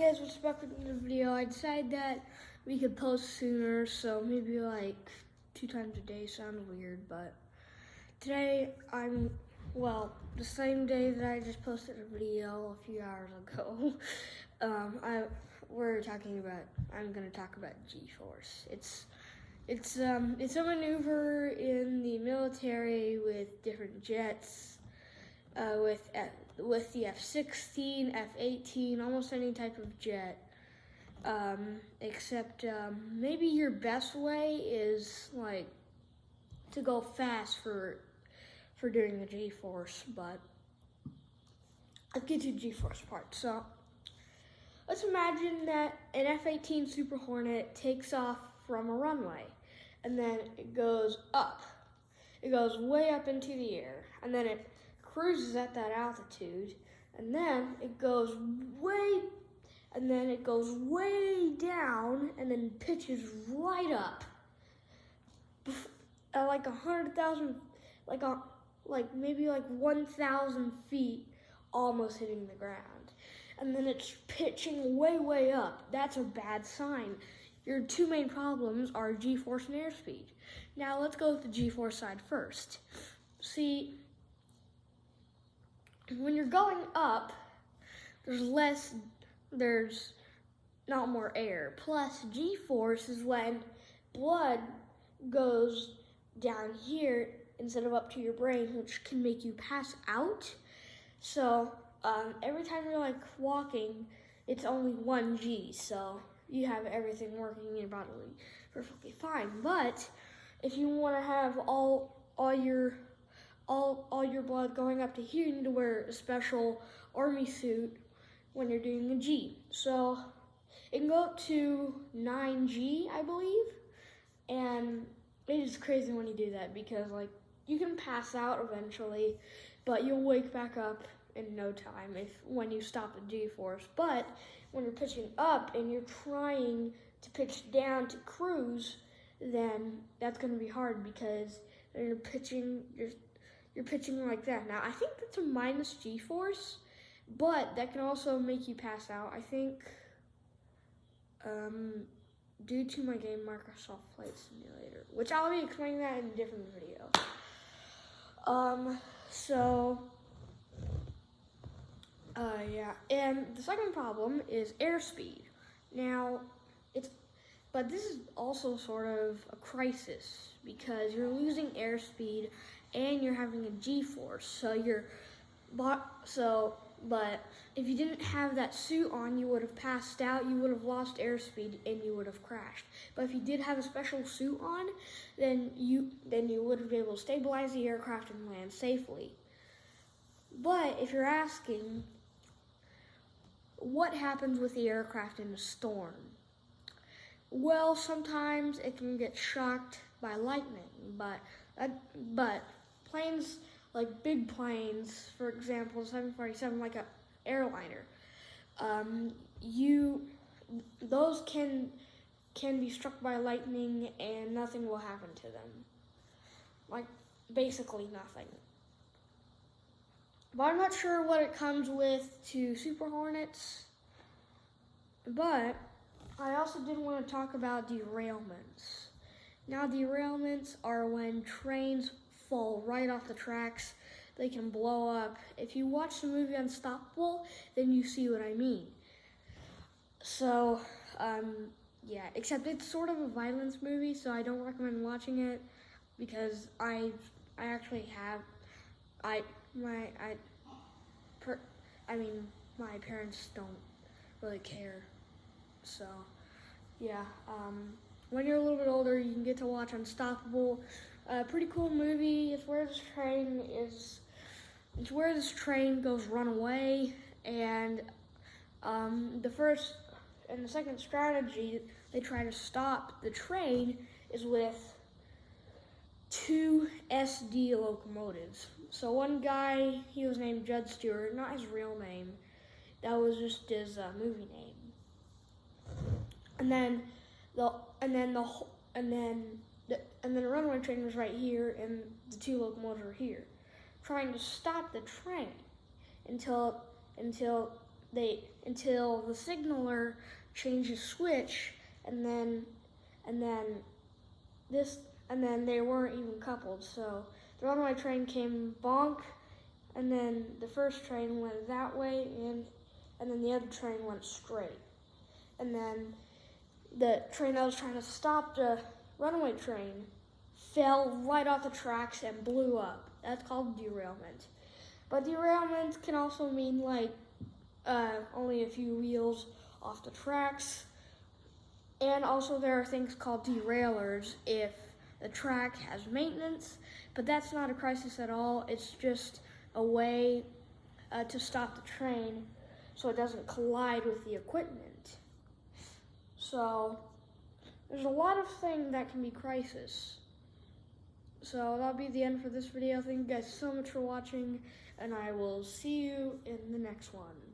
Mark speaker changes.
Speaker 1: Hey guys, what's back with the video? I decided that we could post sooner, so maybe like 2 times a day sounds weird, but today the same day that I just posted a video a few hours ago. I'm gonna talk about G-force. It's a maneuver in the military with different jets, with the F-16, F-18, almost any type of jet, except maybe your best way is like to go fast for doing the G-force, but I'll get to the G-force part. So let's imagine that an F-18 Super Hornet takes off from a runway, and then it goes up. It goes way up into the air, and then it cruises at that altitude, and then it goes way down, and then pitches right up at like 100,000, maybe 1,000 feet, almost hitting the ground, and then it's pitching way up. That's a bad sign. Your two main problems are G-force and airspeed. Now let's go with the G-force side first. See, when you're going up, there's not more air. Plus, G-force is when blood goes down here instead of up to your brain, which can make you pass out. So every time you're like walking, it's only 1 G, so you have everything working in your body perfectly fine. But if you want to have all your blood going up to here, you need to wear a special army suit when you're doing a G. So it can go up to 9G, I believe, and it is crazy when you do that because you can pass out eventually, but you'll wake back up in no time when you stop the G-force. But when you're pitching up and you're trying to pitch down to cruise, then that's going to be hard because then you're pitching like that. Now, I think that's a minus G-force, but that can also make you pass out, I think, due to my game Microsoft Flight Simulator, which I'll be explaining that in a different video. Yeah, and the second problem is airspeed. Now, but this is also sort of a crisis because you're losing airspeed and you're having a G-force. But if you didn't have that suit on, you would have passed out, you would have lost airspeed, and you would have crashed. But if you did have a special suit on, then you would have been able to stabilize the aircraft and land safely. But if you're asking, what happens with the aircraft in a storm? Well, sometimes it can get shocked by lightning, but planes, like big planes, for example, 747, like an airliner, those can be struck by lightning and nothing will happen to them. Like, basically nothing. But I'm not sure what it comes with to Super Hornets. But I also did want to talk about derailments. Now, derailments are when trains fall right off the tracks. They can blow up. If you watch the movie Unstoppable, then you see what I mean. So, yeah, except it's sort of a violence movie, so I don't recommend watching it because my parents don't really care. So, yeah, when you're a little bit older, you can get to watch Unstoppable. Pretty cool movie. It's where this train goes run away, and the second strategy they try to stop the train is with 2 SD locomotives. So one guy, he was named Judd Stewart, not his real name. That was just his movie name. And then the runaway train was right here, and the 2 locomotives were here, trying to stop the train until until the signaler changes switch, and then they weren't even coupled. So the runaway train came bonk, and then the first train went that way, and then the other train went straight. And then the train that was trying to stop the runaway train fell right off the tracks and blew up. That's called derailment. But derailment can also mean like only a few wheels off the tracks. And also there are things called derailers if the track has maintenance, but that's not a crisis at all. It's just a way to stop the train so it doesn't collide with the equipment. So there's a lot of things that can be crisis. So that'll be the end for this video. Thank you guys so much for watching, and I will see you in the next one.